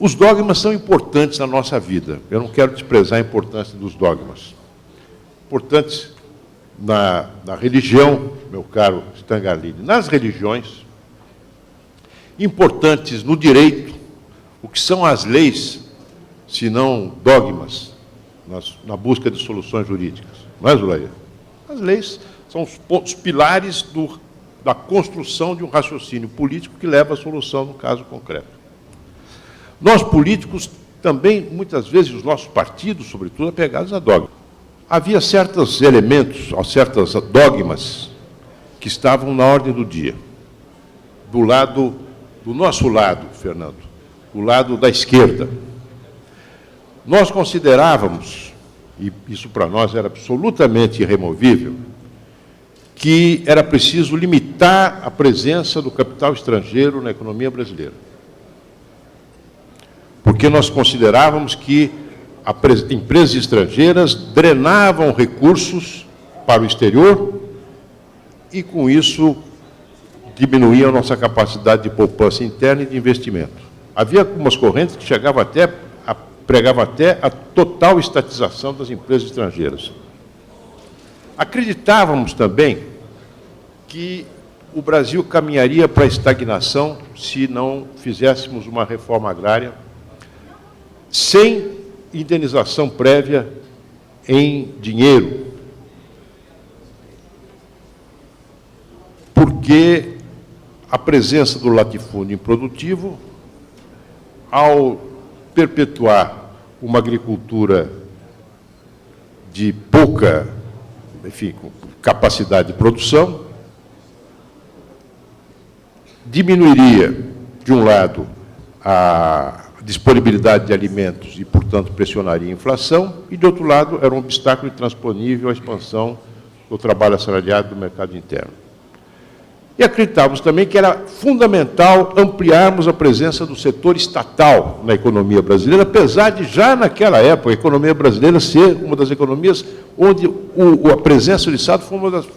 Os dogmas são importantes na nossa vida. Eu não quero desprezar a importância dos dogmas. Importantes na religião, meu caro Stangarlini, nas religiões, importantes no direito, o que são as leis, se não dogmas, na busca de soluções jurídicas. Não é, Zulaia? As leis são os pilares da construção de um raciocínio político que leva à solução no caso concreto. Nós, políticos, também, muitas vezes, os nossos partidos, sobretudo, apegados a dogmas. Havia certos elementos, certos dogmas, que estavam na ordem do dia. Do nosso lado, Fernando, do lado da esquerda. Nós considerávamos, e isso para nós era absolutamente irremovível, que era preciso limitar a presença do capital estrangeiro na economia brasileira. Porque nós considerávamos que empresas estrangeiras drenavam recursos para o exterior e, com isso, diminuíam a nossa capacidade de poupança interna e de investimento. Havia algumas correntes que pregavam até a total estatização das empresas estrangeiras. Acreditávamos também que o Brasil caminharia para a estagnação se não fizéssemos uma reforma agrária sem indenização prévia em dinheiro. Porque a presença do latifúndio improdutivo, ao perpetuar uma agricultura de pouca, enfim, capacidade de produção, diminuiria, de um lado, a disponibilidade de alimentos e, portanto, pressionaria a inflação, e, de outro lado, era um obstáculo intransponível à expansão do trabalho assalariado do mercado interno. E acreditávamos também que era fundamental ampliarmos a presença do setor estatal na economia brasileira, apesar de, já naquela época, a economia brasileira ser uma das economias onde a presença do Estado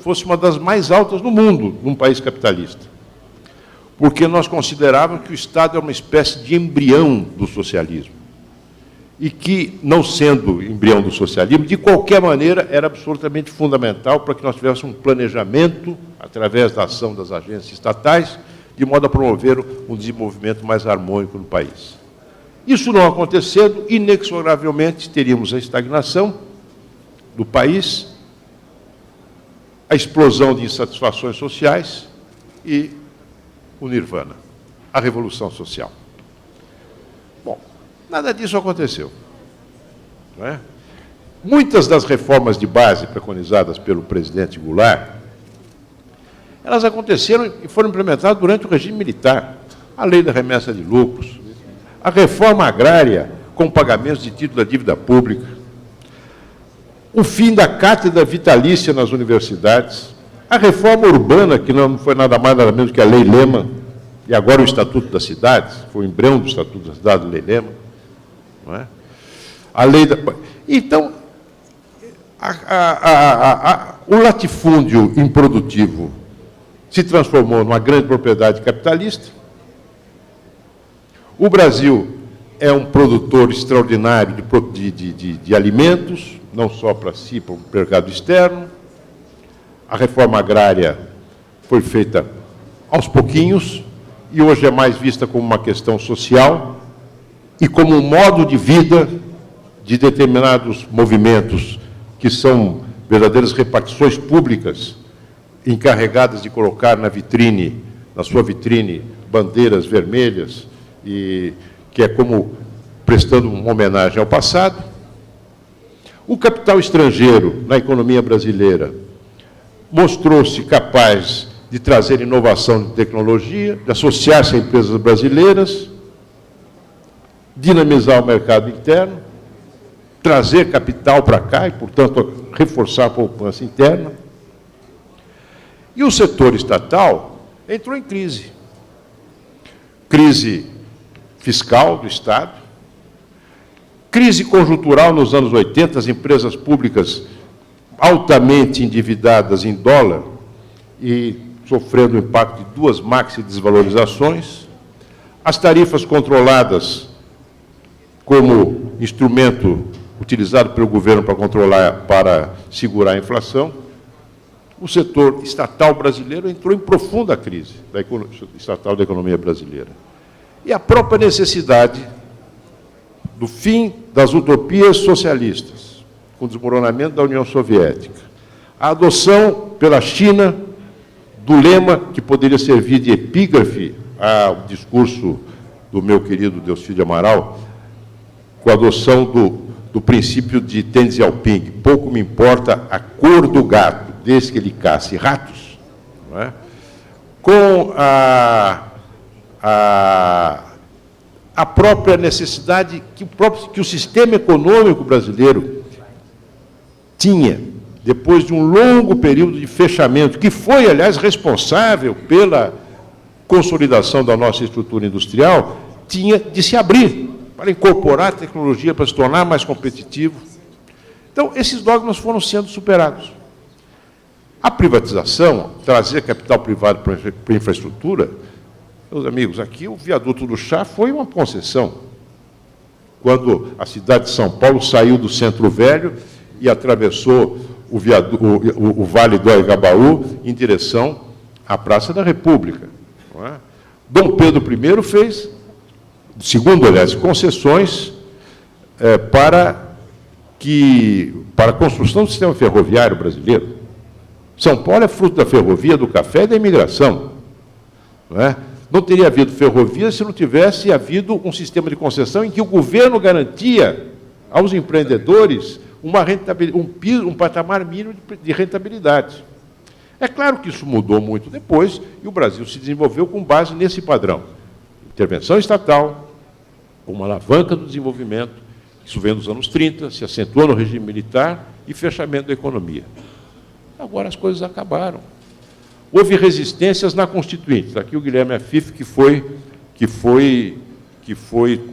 fosse uma das mais altas no mundo, num país capitalista. Porque nós considerávamos que o Estado é uma espécie de embrião do socialismo. E que, não sendo embrião do socialismo, de qualquer maneira, era absolutamente fundamental para que nós tivéssemos um planejamento, através da ação das agências estatais, de modo a promover um desenvolvimento mais harmônico no país. Isso não acontecendo, inexoravelmente teríamos a estagnação do país, a explosão de insatisfações sociais e o nirvana, a revolução social. Bom, nada disso aconteceu. Não é? Muitas das reformas de base preconizadas pelo presidente Goulart, elas aconteceram e foram implementadas durante o regime militar. A lei da remessa de lucros, a reforma agrária com pagamentos de título da dívida pública, o fim da cátedra vitalícia nas universidades, a reforma urbana, que não foi nada mais nada menos que a Lei Lema, e agora o Estatuto das Cidades, foi o embrião do Estatuto das Cidades, a Lei Lema. Não é? A lei da... Então, o latifúndio improdutivo se transformou numa grande propriedade capitalista. O Brasil é um produtor extraordinário de alimentos, não só para si, para o mercado externo. A reforma agrária foi feita aos pouquinhos e hoje é mais vista como uma questão social e como um modo de vida de determinados movimentos que são verdadeiras repartições públicas encarregadas de colocar na sua vitrine, bandeiras vermelhas, e que é como prestando uma homenagem ao passado. O capital estrangeiro na economia brasileira mostrou-se capaz de trazer inovação de tecnologia, de associar-se a empresas brasileiras, dinamizar o mercado interno, trazer capital para cá e, portanto, reforçar a poupança interna. E o setor estatal entrou em crise. Crise fiscal do Estado, crise conjuntural nos anos 80, as empresas públicas altamente endividadas em dólar e sofrendo o impacto de duas maxi desvalorizações, as tarifas controladas como instrumento utilizado pelo governo para controlar, para segurar a inflação, o setor estatal brasileiro entrou em profunda crise estatal da economia brasileira. E a própria necessidade do fim das utopias socialistas, com o desmoronamento da União Soviética, a adoção pela China do lema que poderia servir de epígrafe ao discurso do meu querido Delcídio Amaral, com a adoção do princípio de Deng Xiaoping, pouco me importa a cor do gato, desde que ele casse ratos, não é? Com a própria necessidade que o sistema econômico brasileiro tinha, depois de um longo período de fechamento, que foi, aliás, responsável pela consolidação da nossa estrutura industrial, tinha de se abrir para incorporar tecnologia, para se tornar mais competitivo. Então, esses dogmas foram sendo superados. A privatização, trazer capital privado para a infraestrutura, meus amigos, aqui o viaduto do Chá foi uma concessão. Quando a cidade de São Paulo saiu do Centro Velho e atravessou o Vale do Anhangabaú em direção à Praça da República. Não é? Dom Pedro I fez, segundo, aliás, concessões para a construção do sistema ferroviário brasileiro. São Paulo é fruto da ferrovia, do café e da imigração. Não é? Não teria havido ferrovia se não tivesse havido um sistema de concessão em que o governo garantia aos empreendedores um patamar mínimo de rentabilidade. É claro que isso mudou muito depois e o Brasil se desenvolveu com base nesse padrão. Intervenção estatal, uma alavanca do desenvolvimento, isso vem dos anos 30, se acentuou no regime militar e fechamento da economia. Agora as coisas acabaram. Houve resistências na Constituinte. Aqui o Guilherme Afif, que foi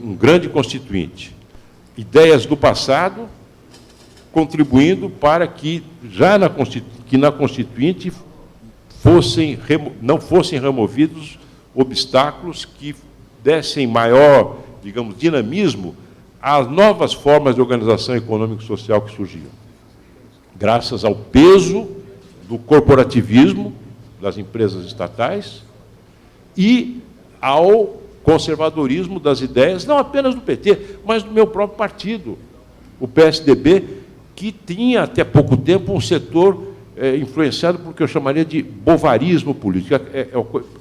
um grande constituinte. Ideias do passado contribuindo para que na Constituinte não fossem removidos obstáculos que dessem maior, digamos, dinamismo às novas formas de organização econômica e social que surgiam. Graças ao peso do corporativismo das empresas estatais e ao conservadorismo das ideias, não apenas do PT, mas do meu próprio partido, o PSDB, que tinha até pouco tempo um setor influenciado por que eu chamaria de bovarismo político,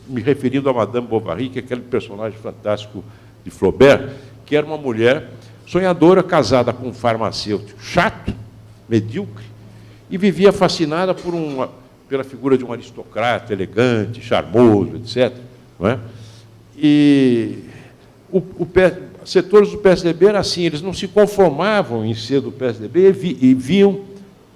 me referindo a Madame Bovary, que é aquele personagem fantástico de Flaubert, que era uma mulher sonhadora, casada com um farmacêutico chato, medíocre, e vivia fascinada pela figura de um aristocrata elegante, charmoso, etc. Não é? E setores do PSDB eram assim, eles não se conformavam em ser do PSDB e viam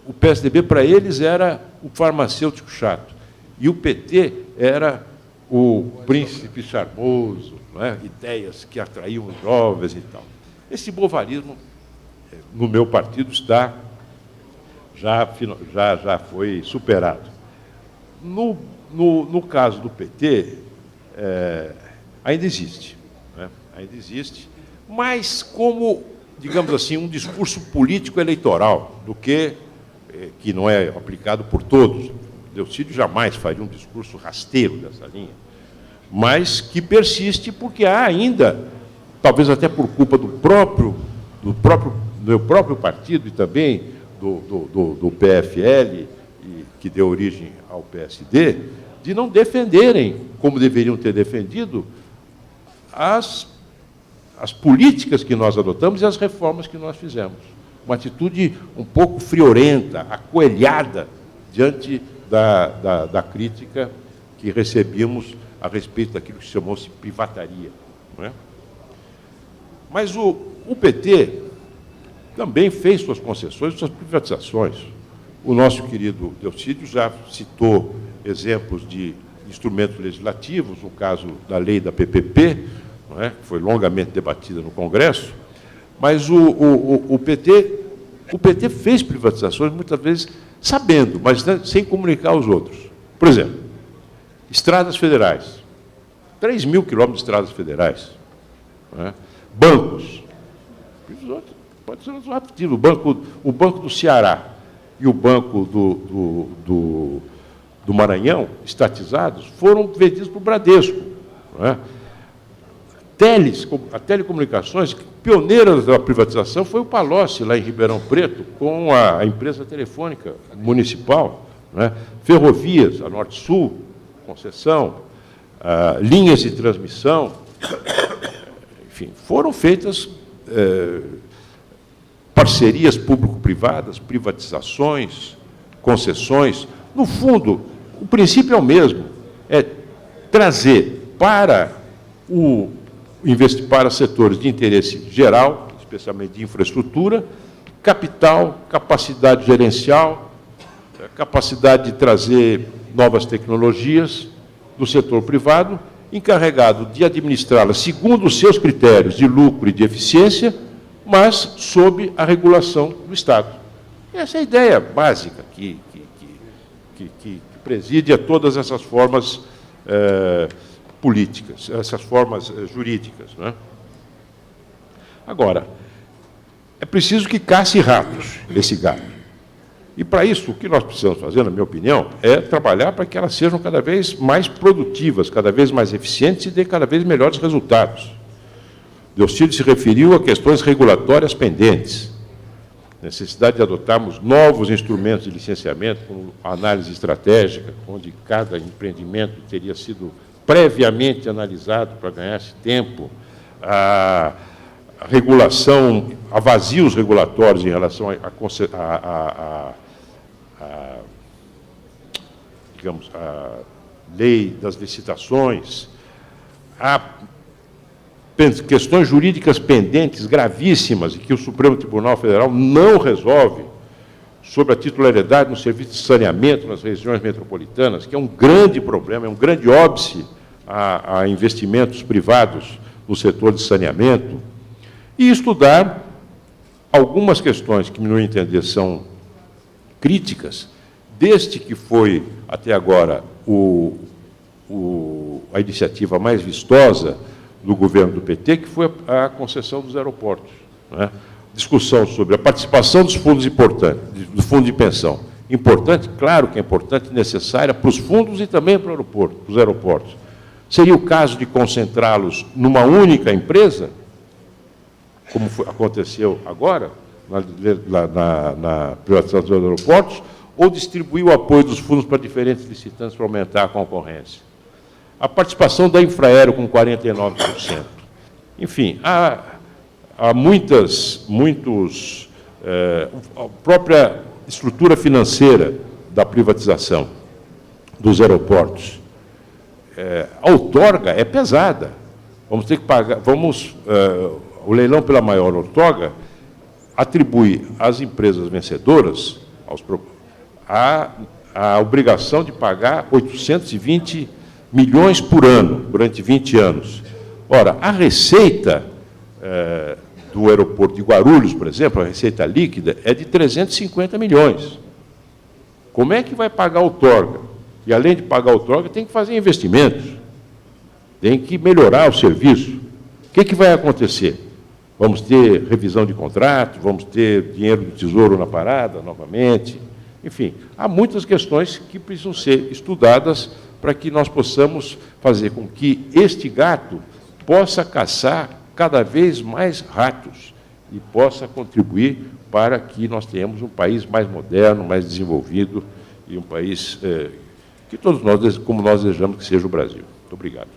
o PSDB, para eles, era o farmacêutico chato. E o PT era o príncipe charmoso, não é? Ideias que atraíam os jovens e tal. Esse bovarismo, no meu partido, já foi superado. No caso do PT, ainda existe. Né? Ainda existe, mas como, digamos assim, um discurso político eleitoral, do que não é aplicado por todos. Delcídio jamais faria um discurso rasteiro dessa linha, mas que persiste porque há ainda, talvez até por culpa do meu próprio partido e também do PFL, que deu origem ao PSD, de não defenderem, como deveriam ter defendido, as políticas que nós adotamos e as reformas que nós fizemos. Uma atitude um pouco friorenta, acoelhada, diante da crítica que recebíamos a respeito daquilo que chamou-se privataria. Não é? Mas o PT também fez suas concessões, suas privatizações. O nosso querido Delcídio já citou exemplos de instrumentos legislativos, no caso da lei da PPP, não é? Que foi longamente debatida no Congresso, mas o PT fez privatizações, muitas vezes sabendo, mas sem comunicar aos outros. Por exemplo, estradas federais, 3.000 quilômetros de estradas federais, não é? Bancos, Pode ser um apetite. O Banco do Ceará e o Banco do Maranhão, estatizados, foram vendidos para o Bradesco. Não é? A Telecomunicações, pioneira da privatização, foi o Palocci, lá em Ribeirão Preto, com a empresa telefônica municipal. Não é? Ferrovias, a Norte-Sul, concessão, linhas de transmissão, enfim, foram feitas parcerias público-privadas, privatizações, concessões. No fundo, o princípio é o mesmo, é trazer para setores de interesse geral, especialmente de infraestrutura, capital, capacidade gerencial, capacidade de trazer novas tecnologias do setor privado, encarregado de administrá-las segundo os seus critérios de lucro e de eficiência, mas sob a regulação do Estado. Essa é a ideia básica que preside a todas essas formas políticas, essas formas jurídicas. Não é? Agora, é preciso que casse ratos esse gato. E, para isso, o que nós precisamos fazer, na minha opinião, é trabalhar para que elas sejam cada vez mais produtivas, cada vez mais eficientes e dêem cada vez melhores resultados. Deocídio se referiu a questões regulatórias pendentes, necessidade de adotarmos novos instrumentos de licenciamento, como a análise estratégica, onde cada empreendimento teria sido previamente analisado para ganhar esse tempo, a regulação, a vazios regulatórios em relação digamos, a lei das licitações, há questões jurídicas pendentes gravíssimas e que o Supremo Tribunal Federal não resolve sobre a titularidade no serviço de saneamento nas regiões metropolitanas, que é um grande problema, é um grande óbice a investimentos privados no setor de saneamento, e estudar algumas questões que, no meu entender, são críticas, desde que foi, até agora, a iniciativa mais vistosa do governo do PT, que foi a concessão dos aeroportos. Não é? Discussão sobre a participação dos fundos importantes, do fundo de pensão. Importante, claro que é importante e necessária para os fundos e também para os aeroportos. Seria o caso de concentrá-los numa única empresa, como aconteceu agora, na privatização dos aeroportos, ou distribuir o apoio dos fundos para diferentes licitantes para aumentar a concorrência? A participação da Infraero com 49%. Enfim, há a própria estrutura financeira da privatização dos aeroportos. A outorga é pesada. Vamos ter que pagar, o leilão pela maior outorga atribui às empresas vencedoras a obrigação de pagar 820 milhões por ano, durante 20 anos. Ora, a receita do aeroporto de Guarulhos, por exemplo, a receita líquida, é de 350 milhões. Como é que vai pagar a outorga? E, além de pagar a outorga, tem que fazer investimentos, tem que melhorar o serviço. O que vai acontecer? Vamos ter revisão de contrato, vamos ter dinheiro do Tesouro na parada, novamente. Enfim, há muitas questões que precisam ser estudadas para que nós possamos fazer com que este gato possa caçar cada vez mais ratos e possa contribuir para que nós tenhamos um país mais moderno, mais desenvolvido e um país que todos nós, como nós desejamos que seja o Brasil. Muito obrigado.